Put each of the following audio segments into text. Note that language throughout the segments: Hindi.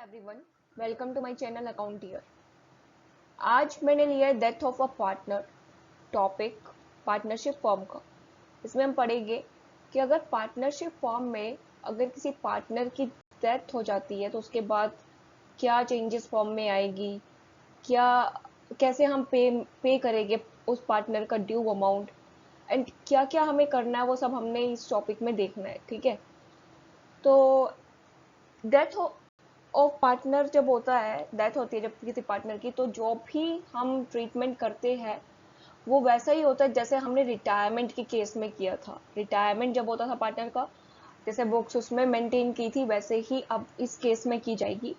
Everyone, welcome to my channel account year. आज मैंने लिया है death of a partner topic, partnership form का। इसमें हम पढ़ेंगे कि अगर पार्टनरशिप फॉर्म में अगर किसी पार्टनर की डेथ हो जाती है तो उसके बाद क्या चेंजेस फॉर्म में आएगी, क्या कैसे हम पे करेंगे उस पार्टनर का ड्यू अमाउंट, एंड क्या क्या हमें करना है, वो सब हमने इस टॉपिक में देखना है। ठीक है, तो डेथ ऑफ पार्टनर जब होता है, डेथ होती है जब किसी पार्टनर की, तो जो भी हम ट्रीटमेंट करते हैं वो वैसा ही होता है जैसे हमने रिटायरमेंट के केस में किया था। रिटायरमेंट जब होता था पार्टनर का, जैसे बुक्स उसमें मेंटेन की थी, वैसे ही अब इस केस में की जाएगी।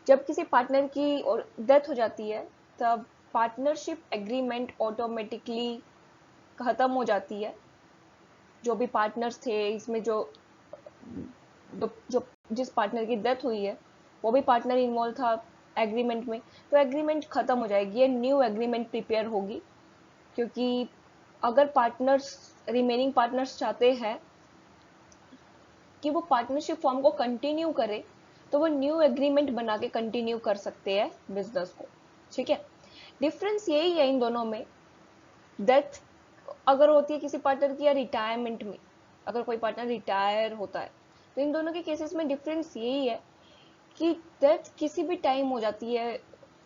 जब किसी पार्टनर की और डेथ हो जाती है तब पार्टनरशिप एग्रीमेंट ऑटोमेटिकली खत्म हो जाती है। जो भी पार्टनर्स थे इसमें, जो जिस पार्टनर की डेथ हुई है वो भी पार्टनर इन्वॉल्व था एग्रीमेंट में, तो एग्रीमेंट खत्म हो जाएगी, ये न्यू एग्रीमेंट प्रिपेयर होगी। क्योंकि अगर पार्टनर्स, रिमेनिंग पार्टनर्स चाहते हैं कि वो पार्टनरशिप फॉर्म को कंटिन्यू करे, तो वो न्यू एग्रीमेंट बना के कंटिन्यू कर सकते हैं बिजनेस को। ठीक है, डिफरेंस यही है इन दोनों में। डेथ अगर होती है किसी पार्टनर की, या रिटायरमेंट में अगर कोई पार्टनर रिटायर होता है, तो इन दोनों के केसेस में डिफरेंस यही है कि डेथ किसी भी टाइम हो जाती है,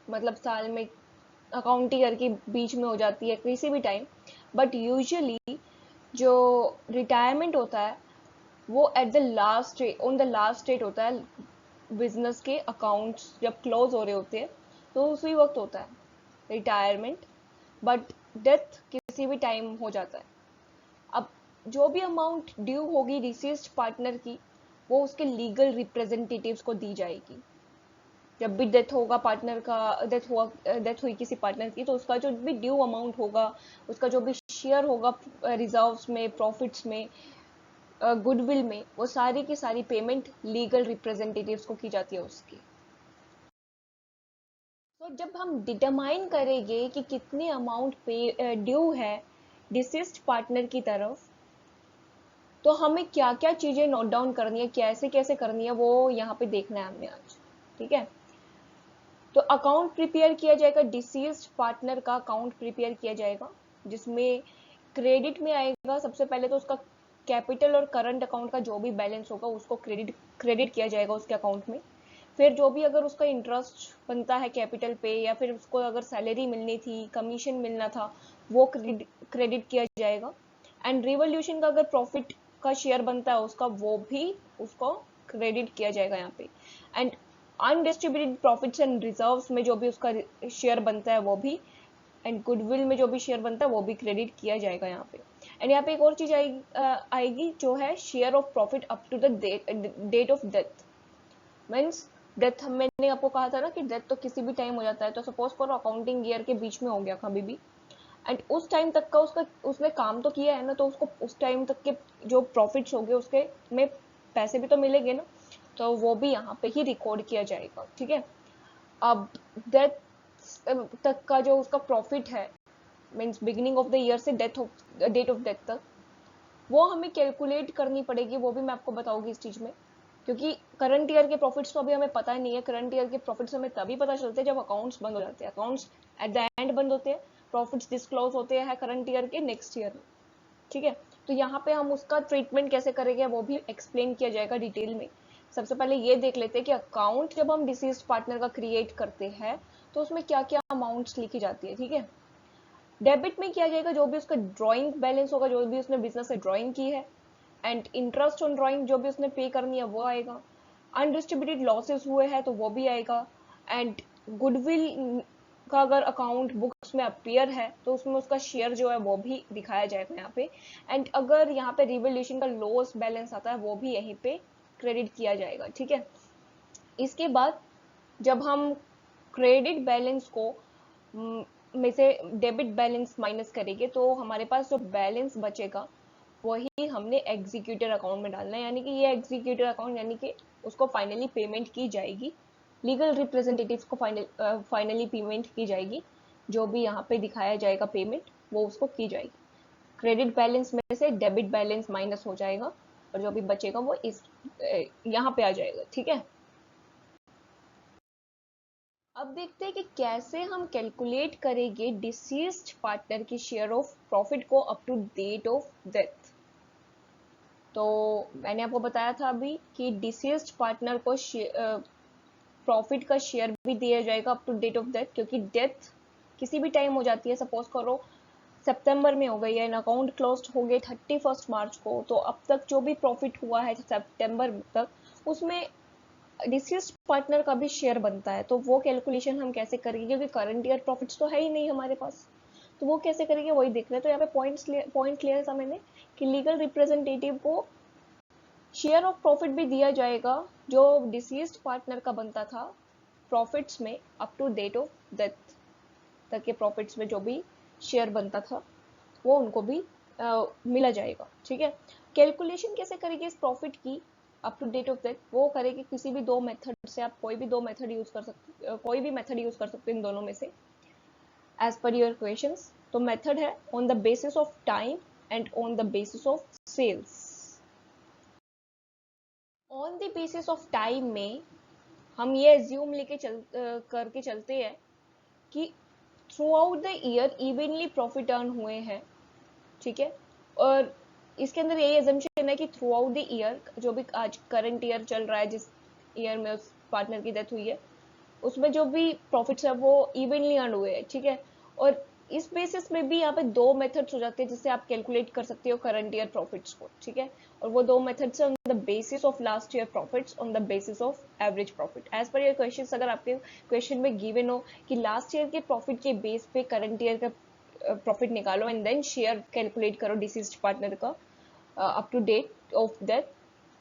मतलब साल में, अकाउंट ईयर के बीच में हो जाती है, किसी भी टाइम। बट यूजुअली जो रिटायरमेंट होता है वो at the last, on the last date होता है। बिजनेस के अकाउंट्स जब क्लोज हो रहे होते हैं तो उसी वक्त होता है रिटायरमेंट। बट डेथ किसी भी टाइम हो जाता है। अब जो भी अमाउंट ड्यू होगी डिसीज्ड पार्टनर की, वो उसके लीगल रिप्रेजेंटेटिव्स को दी जाएगी। जब भी डेथ होगा पार्टनर का, डेथ हुई किसी पार्टनर की, तो उसका जो भी ड्यू अमाउंट होगा, उसका जो भी शेयर होगा रिजर्व्स में, प्रॉफिट्स में, गुडविल में, वो सारी की सारी पेमेंट लीगल रिप्रेजेंटेटिव्स को की जाती है उसकी। तो जब हम डिटरमाइन करेंगे कि कितनी अमाउंट पे ड्यू है डिसीज्ड पार्टनर की तरफ, तो हमें क्या क्या चीजें नोट डाउन करनी है, कैसे कैसे करनी है, वो यहाँ पे देखना है हमने आज। ठीक है, तो अकाउंट प्रिपेयर किया जाएगा, डिसीज्ड पार्टनर का अकाउंट प्रिपेयर किया जाएगा, जिसमें क्रेडिट में आएगा सबसे पहले तो उसका कैपिटल और करंट अकाउंट का जो भी बैलेंस होगा उसको क्रेडिट किया जाएगा उसके अकाउंट में। फिर जो भी अगर उसका इंटरेस्ट बनता है कैपिटल पे, या फिर उसको अगर सैलरी मिलनी थी, कमीशन मिलना था, वो क्रेडिट किया जाएगा। एंड रिवोल्यूशन का अगर प्रॉफिट का शेयर बनता है उसका, वो भी उसको क्रेडिट किया जाएगा यहाँ पे। And undistributed profits and reserves में जो भी उसका शेयर बनता है वो भी, एंड गुडविल में जो भी शेयर बनता है वो भी क्रेडिट किया जाएगा यहाँ पे। एंड यहाँ पे एक और चीज आएगी जो है share of profit up to the date of death. Means death, मैंने आपको कहा था ना कि डेथ तो किसी भी टाइम हो जाता है, तो सपोज करो अकाउंटिंग ईयर के बीच में हो गया कभी भी, एंड उस टाइम तक का उसका, उसने काम तो किया है ना, तो उसको उस टाइम तक के जो प्रॉफिट्स हो गए उसके में पैसे भी तो मिलेंगे ना, तो वो भी यहाँ पे ही रिकॉर्ड किया जाएगा। ठीक है, अब डेथ तक का जो उसका प्रॉफिट है, means beginning of the year से डेट ऑफ डेथ तक, वो हमें कैलकुलेट करनी पड़ेगी, वो भी मैं आपको बताऊंगी इस चीज में। क्योंकि करंट ईयर के प्रॉफिट्स तो अभी हमें पता नहीं है। करंट ईयर के प्रॉफिट्स हमें तभी पता चलते हैं जब अकाउंट्स बंद हो जाते हैं, अकाउंट्स एट द एंड बंद होते हैं, प्रॉफिट्स डिस्क्लोज होते हैं करंट ईयर के नेक्स्ट ईयर में। ठीक है, तो यहाँ पे हम उसका ट्रीटमेंट कैसे करेंगे वो भी एक्सप्लेन किया जाएगा डिटेल में। सबसे पहले ये देख लेते हैं कि अकाउंट जब हम डिसीज्ड पार्टनर का क्रिएट करते हैं तो उसमें क्या क्या अमाउंट्स लिखी जाती है। ठीक है, डेबिट में किया जाएगा जो भी उसका ड्रॉइंग बैलेंस होगा, जो भी उसने बिजनेस से ड्रॉइंग की है, एंड इंटरेस्ट ऑन ड्रॉइंग जो भी उसने पे करनी है वो आएगा। अनडिस्ट्रीब्यूटेड लॉसेस हुए हैं तो वो भी आएगा। एंड गुडविल का अगर अकाउंट बुक्स में अपीयर है तो उसमें उसका शेयर जो है वो भी दिखाया जाएगा यहाँ पे। एंड अगर यहाँ पे रिवोल्यूशन का लॉस बैलेंस आता है वो भी यहीं पे क्रेडिट किया जाएगा। ठीक है, इसके बाद जब हम क्रेडिट बैलेंस को में से डेबिट बैलेंस माइनस करेंगे तो हमारे पास जो बैलेंस बचेगा वही हमने एग्जीक्यूटर अकाउंट में डालना है, यानी कि ये एग्जीक्यूटर अकाउंट, यानी कि उसको फाइनली पेमेंट की जाएगी, लीगल रिप्रेजेंटेटिव्स को फाइनली पेमेंट की जाएगी। जो भी यहाँ पे दिखाया जाएगा पेमेंट वो उसको की जाएगी। क्रेडिट बैलेंस में से डेबिट बैलेंस माइनस हो जाएगा और जो भी बचेगा वो इस यहाँ पे आ जाएगा। ठीक है, अब देखते हैं कि कैसे हम कैलकुलेट करेंगे डिसीज्ड पार्टनर की शेयर ऑफ प्रॉफिट को up to date of death. तो मैंने आपको बताया था अभी कि डिसीज्ड पार्टनर को प्रॉफिट का शेयर भी दिया जाएगा up to date of death, क्योंकि डेथ किसी भी टाइम हो जाती है। सपोज करो सितंबर में हो गई है, अकाउंट क्लोज हो गए 31 मार्च को, तो अब तक जो भी प्रॉफिट हुआ है सितंबर तक, उसमें डिसीज्ड पार्टनर का भी शेयर बनता है। तो वो कैलकुलेशन हम कैसे करेंगे, क्योंकि करंट ईयर प्रॉफिट्स तो है ही नहीं हमारे पास, तो वो कैसे करेंगे वही देख रहे हैं। तो यहाँ पे पॉइंट क्लियर था मैंने कि लीगल रिप्रेजेंटेटिव को शेयर ऑफ प्रॉफिट भी दिया जाएगा जो डिसीज्ड पार्टनर का बनता था प्रॉफिट्स में up to date of death तक के प्रॉफिट्स में जो भी शेयर बनता था वो उनको भी मिला जाएगा। ठीक है, कैलकुलेशन कैसे करेगी इस प्रॉफिट की up to date of death, वो करेगी किसी भी दो मेथड से। आप कोई भी दो मेथड यूज कर सकते, कोई भी मेथड यूज कर सकते हैं इन दोनों में से एज पर योर क्वेश्चंस। तो मेथड है on the basis of time and on the basis of sales. On the basis of time में हम ये एज्यूम लेके करके चलते हैं कि throughout the year evenly profit earn हुए हैं। ठीक है, और इसके अंदर यही एजम्पशन है कि थ्रू आउट द ईयर, जो भी आज करंट ईयर चल रहा है, जिस ईयर में उस पार्टनर की डेथ हुई है, उसमें जो भी प्रॉफिट्स है वो इवनली अर्न हुए हैं। ठीक है, और इस बेसिस में भी यहाँ पे दो मेथड्स हो जाते हैं जिससे आप कैलकुलेट कर सकते हो करंट ईयर प्रॉफिट्स को। ठीक है, और वो दो methods on the basis of last year profits, on the basis of average profit. As per your question, अगर आपके क्वेश्चन में गिवन हो कि लास्ट ईयर के प्रॉफिट के बेस पे करंट ईयर का प्रॉफिट निकालो एंड देन शेयर कैलकुलेट करो डिसीज्ड पार्टनर का up to date of death,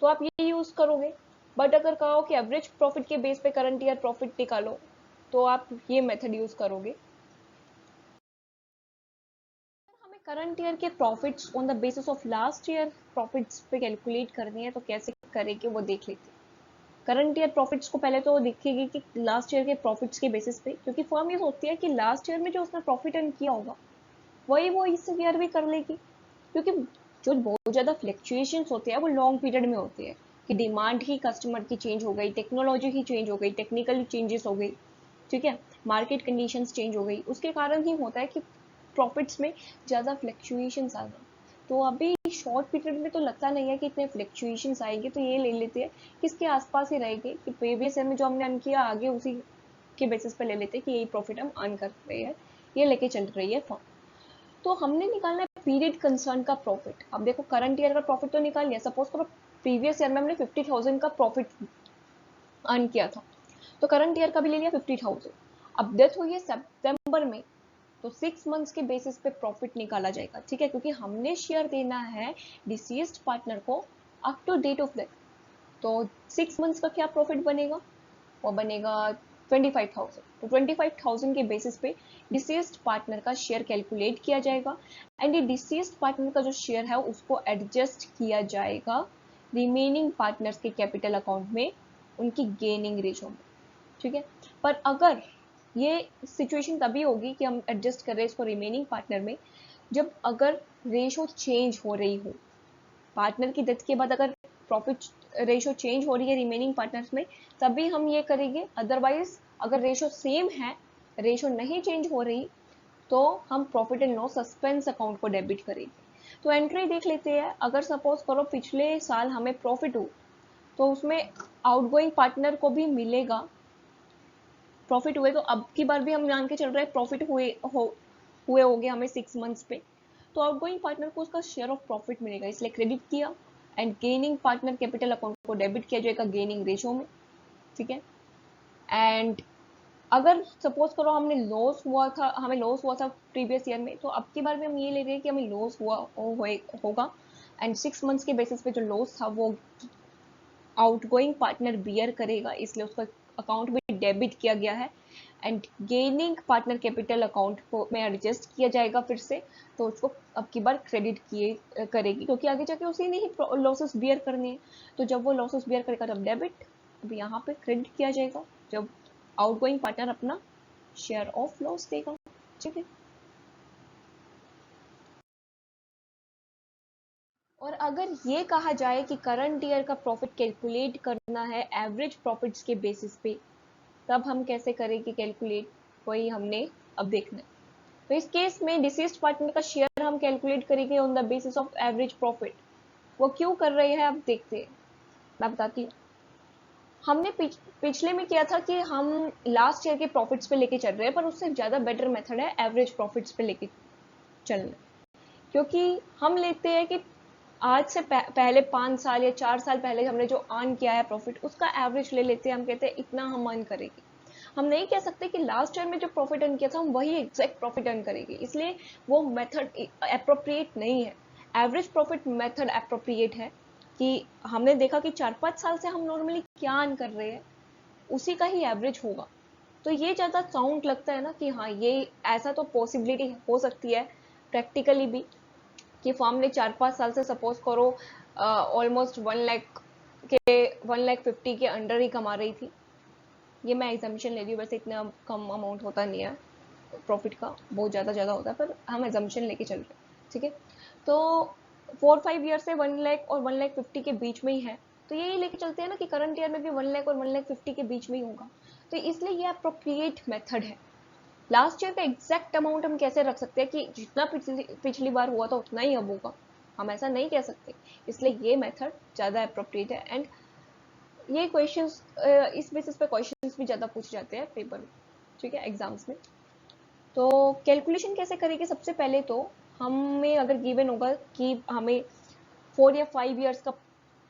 तो आप ये यूज करोगे। बट अगर कहो कि एवरेज प्रॉफिट के बेस पे करंट ईयर प्रॉफिट निकालो, तो आप ये मेथड यूज करोगे। हमें करंट ईयर के profits on the basis of last year profits पे कैलकुलेट करनी है, तो कैसे करेंगे वो देख लेते हैं। करंट ईयर प्रॉफिट्स को पहले तो देखेगी कि लास्ट ईयर के प्रॉफिट्स के बेसिस पे, क्योंकि फर्म ये सोचती है कि लास्ट ईयर में जो उसने प्रॉफिट अर्न किया होगा वही वो इस ईयर भी कर लेगी, क्योंकि जो बहुत ज्यादा फ्लक्चुएशंस होते हैं वो लॉन्ग पीरियड में होते हैं कि डिमांड ही कस्टमर की चेंज हो गई, टेक्नोलॉजी ही चेंज हो गई, टेक्निकल चेंजेस हो गई। ठीक है, मार्केट कंडीशंस चेंज हो गई, उसके कारण ही होता है कि प्रॉफिट्स में ज्यादा फ्लक्चुएशंस आ गए। तो अभी शॉर्ट पीरियड में तो लगता नहीं है कि इतने फ्लक्चुएशंस आएंगे, तो ये ले लेते हैं कि इसके आसपास ही रहेंगे कि प्रीवियस ईयर में जो हमने अर्न किया आगे उसी के बेसिस पे ले लेते हैं कि यही प्रॉफिट हम अर्न कर रहे हैं, ये लेके चल रही है फर्म। तो हमने निकालना है पीरियड कंसर्न का प्रॉफिट। अब देखो करंट ईयर का प्रॉफिट तो निकाल लिया, सपोज करो प्रीवियस ईयर में हमने 50,000 का प्रॉफिट अर्न किया था, तो करंट ईयर का भी ले लिया 50,000। अब डेथ हुई है सितंबर में, तो 6 मंथ्स के बेसिस पे प्रॉफिट निकाला जाएगा। ठीक है, क्योंकि हमने शेयर देना है डिसीज्ड पार्टनर को up to date of death. तो 6 मंथ्स का क्या प्रॉफिट बनेगा, वो बनेगा 25,000। तो 25,000 के बेसिस पे डिसीज्ड पार्टनर का शेयर कैलकुलेट किया जाएगा एंड ये डिसीज्ड पार्टनर का जो शेयर है उसको एडजस्ट किया जाएगा रिमेनिंग पार्टनर्स के कैपिटल अकाउंट में, उनकी गेनिंग रेशो में। ठीक है, पर अगर ये सिचुएशन तभी होगी कि हम एडजस्ट कर रहे हैं इसको रिमेनिंग पार्टनर में, जब अगर रेशो चेंज हो रही हो, पार्टनर की डेथ के बाद अगर प्रॉफिट रेशो चेंज हो रही है रिमेनिंग पार्टनर्स में, तभी हम ये करेंगे। अदरवाइज अगर रेशो सेम है, रेशो नहीं चेंज हो रही, तो हम profit and loss suspense account को डेबिट करेंगे। तो एंट्री देख लेते हैं। अगर सपोज करो पिछले साल हमें प्रॉफिट हो, तो उसमें आउटगोइंग पार्टनर को भी मिलेगा प्रॉफिट हुए, तो अब की बार भी हम जान के चल रहे हैं प्रॉफिट हुए होंगे हमें 6 मंथ्स पे, तो आउटगोइंग पार्टनर को उसका शेयर ऑफ प्रॉफिट मिलेगा, इसलिए क्रेडिट किया and gaining partner capital account को डेबिट किया जाएगा गेनिंग रेशो में। ठीक है, एंड अगर सपोज करो हमें लॉस हुआ था प्रीवियस ईयर में, तो अब की बार भी हम ये ले रहे हैं कि हमें लॉस होगा एंड 6 मंथ्स के बेसिस पे जो लॉस था वो आउटगोइंग पार्टनर बियर करेगा, इसलिए उसका अकाउंट भी डेबिट किया गया है and gaining partner capital account को में एडजस्ट किया जाएगा फिर से, तो उसको अब की बार क्रेडिट किए करेगी, क्योंकि आगे जाके उसी ने ही लॉसेस बियर करने हैं। तो जब वो लॉसेस बियर करेगा तब डेबिट, अब यहाँ पे क्रेडिट किया जाएगा जब आउटगोइंग पार्टनर अपना शेयर ऑफ लॉस देगा। ठीक है, और अगर ये कहा जाए कि करंट ईयर का प्रॉफिट कैलकुलेट करना है एवरेज प्रॉफिट्स के बेसिस पे, तब हम कैसे करेंगे कैलकुलेट, वही हमने अब देखना है। तो इस केस में डिसीज्ड पार्टनर का शेयर हम कैलकुलेट करेंगे on the basis of average profit. वो क्यों कर रहे हैं अब देखते हैं, मैं बताती हूँ। हमने पिछले में किया था कि हम लास्ट ईयर के प्रॉफिट्स पे लेके चल रहे हैं, पर उससे ज्यादा बेटर मेथड है एवरेज प्रॉफिट्स पे लेके चलना, क्योंकि हम लेते हैं कि आज से पहले 5 साल या 4 साल पहले हमने जो अर्न किया है प्रॉफिट, उसका एवरेज ले लेते हैं। हम कहते हैं इतना हम अर्न करेंगे। हम नहीं कह सकते कि लास्ट ईयर में जो प्रॉफिट अर्न किया था हम वही एग्जैक्ट प्रॉफिट अर्न करेंगे, इसलिए वो मेथड अप्रोप्रिएट नहीं है। एवरेज प्रॉफिट मेथड अप्रोप्रिएट है कि हमने देखा कि 4-5 साल से हम नॉर्मली क्या अर्न कर रहे हैं, उसी का ही एवरेज होगा। तो ये ज़्यादा साउंड लगता है ना कि हाँ ये ऐसा तो पॉसिबिलिटी हो सकती है प्रैक्टिकली भी, कि फॉर्म ने 4-5 साल से सपोज करो ऑलमोस्ट 1 लाख के 1,50,000 के अंडर ही कमा रही थी। ये मैं एग्जाम्पशन ले रही हूँ, वैसे इतना कम अमाउंट होता नहीं है प्रॉफिट का, बहुत ज़्यादा होता है, पर हम एग्जाम्पशन लेके चल रहे हैं, ठीक है। तो 4-5 ईयर से 1 लाख और 1,50,000 के बीच में ही है, तो यही लेके चलते हैं ना कि करंट ईयर में भी 1 लाख और 1,50,000 के बीच में ही होगा। तो इसलिए ये अप्रोप्रिएट मेथड है। लास्ट ईयर का एग्जैक्ट अमाउंट हम कैसे रख सकते हैं कि जितना पिछली बार हुआ था उतना ही अब होगा, हम ऐसा नहीं कह सकते। इसलिए ये मेथड ज़्यादा अप्रोप्रिएट है। एंड ये क्वेश्चंस इस बेसिस पे क्वेश्चंस भी ज़्यादा पूछे जाते हैं पेपर में, ठीक है, एग्जाम्स में। तो कैलकुलेशन कैसे करेंगे, सबसे पहले तो हमें अगर गिवन होगा कि हमें 4 या 5 ईयर्स का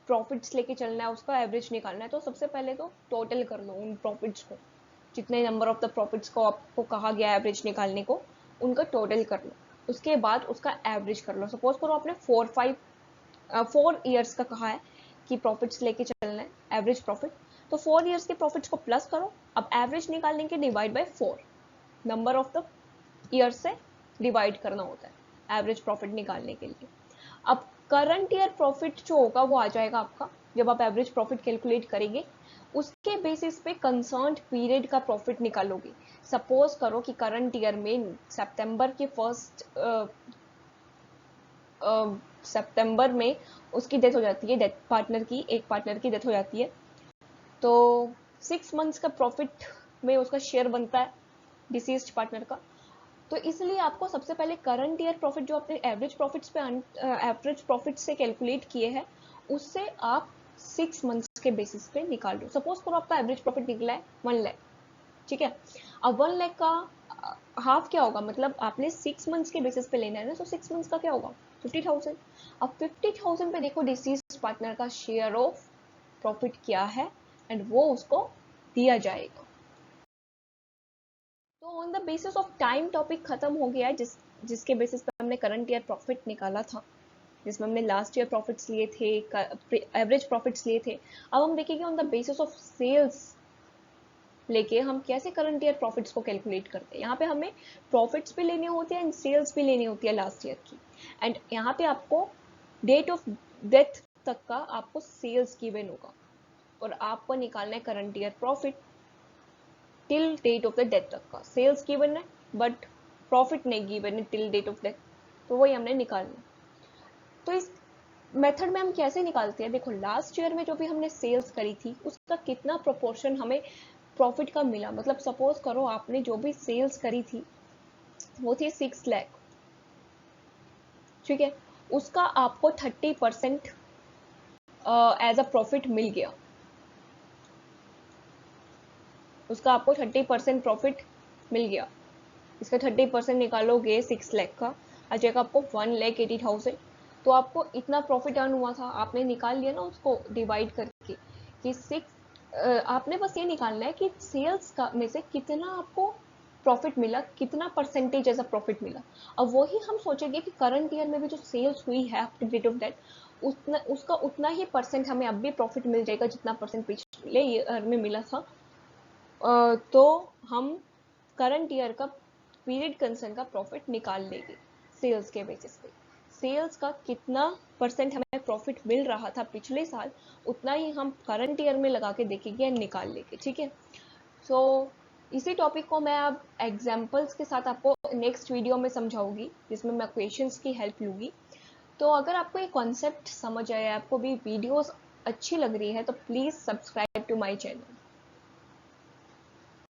प्रॉफिट्स लेके चलना है, उसका एवरेज निकालना है, तो सबसे पहले तो टोटल कर लो उन प्रॉफिट्स को, जितने नंबर ऑफ द प्रॉफिट्स को आपको कहा गया एवरेज निकालने को, उनका टोटल कर लो। उसके बाद उसका एवरेज कर लो। सपोज करो आपने 4 ईयर्स का कहा है कि प्रॉफिट्स लेके चलना है, एवरेज प्रॉफिट, तो 4 ईयर्स के प्रॉफिट्स को प्लस करो। अब एवरेज निकालने के divide by 4, number of the year से डिवाइड करना होता है एवरेज प्रॉफिट निकालने के लिए। अब करंट ईयर प्रॉफिट जो होगा वो आ जाएगा आपका, जब आप एवरेज प्रॉफिट कैलकुलेट करेंगे उसके बेसिस पे कंसर्न्ड पीरियड का प्रॉफिट निकालोगे। सपोज करो कि करंट ईयर में सितंबर में उसकी डेथ हो जाती है, डेथ पार्टनर की, एक पार्टनर की डेथ हो जाती है, तो 6 मंथ्स का प्रॉफिट में उसका शेयर बनता है डिसीज्ड पार्टनर का। तो इसलिए आपको सबसे पहले करंट ईयर प्रॉफिट जो आपने एवरेज प्रॉफिट से कैलकुलेट किए हैं, उससे आप 6 मंथ्स के बेसिस पे निकाल लो। सपोज करो आपका एवरेज प्रॉफिट निकला है 1 लाख, ठीक है। अब 1 लाख का हाफ क्या होगा, मतलब आपने 6 मंथ्स के बेसिस पे लेना है ना, तो 6 मंथ्स का क्या होगा 50,000। अब 50,000 पे देखो डिसीज्ड पार्टनर का शेयर ऑफ प्रॉफिट क्या है, एंड वो उसको दिया जाएगा। तो on the basis of time topic खत्म हो गया है, जिसके बेसिस पे हमने करंट ईयर प्रॉफिट निकाला था, जिसमें हमने लास्ट ईयर प्रॉफिट्स लिए थे, एवरेज प्रॉफिट्स लिए थे। अब हम देखेंगे on the basis of sales लेके हम कैसे करंट ईयर प्रॉफिट्स को कैलकुलेट करते हैं। यहाँ पे हमें प्रॉफिट्स भी लेने होते हैं एंड सेल्स भी लेनी होती है लास्ट ईयर की। एंड यहाँ पे आपको डेट ऑफ डेथ तक का आपको सेल्स गिवन होगा, और आपको निकालना है current year profit till date of the death तक का। सेल्स गिवन है बट प्रॉफिट नहीं गिवन है टिल डेट ऑफ डेथ, तो वही हमने निकालना। तो इस मेथड में हम कैसे निकालते हैं, देखो लास्ट ईयर में जो भी हमने सेल्स करी थी उसका कितना प्रोपोर्शन हमें प्रॉफिट का मिला। मतलब सपोज करो आपने जो भी सेल्स करी थी वो थी 6 लाख, ठीक है, उसका आपको 30% एज अ प्रॉफिट मिल गया, उसका आपको 30% प्रॉफिट मिल गया। इसका 30% निकालोगे 6 लाख का, आ जाएगा आपको 1,80,000। तो आपको इतना प्रॉफिट अर्न हुआ था, आपने निकाल लिया ना उसको डिवाइड करके कि 6, आपने बस ये निकालना है कि सेल्स का में से कितना आपको प्रॉफिट मिला, कितना परसेंटेज ऐसा प्रॉफिट मिला। अब वही हम सोचेंगे कि करंट ईयर में भी जो सेल्स हुई है up to date of that, उसका उतना ही परसेंट हमें अब भी प्रॉफिट मिल जाएगा जितना परसेंट पिछले ईयर में मिला था। तो हम करंट ईयर का पीरियड कंसर्न का प्रॉफिट निकाल लेंगे सेल्स के बेसिस पे। सेल्स का कितना परसेंट हमें प्रॉफिट मिल रहा था पिछले साल, उतना ही हम करंट ईयर में लगा के देखेंगे एंड निकाल लेंगे, ठीक है। सो इसी टॉपिक को मैं अब एग्जाम्पल्स के साथ आपको नेक्स्ट वीडियो में समझाऊंगी, जिसमें मैं क्वेश्चंस की हेल्प लूंगी। तो अगर आपको ये कॉन्सेप्ट समझ आया, आपको भी वीडियोस अच्छी लग रही है, तो please subscribe to my channel.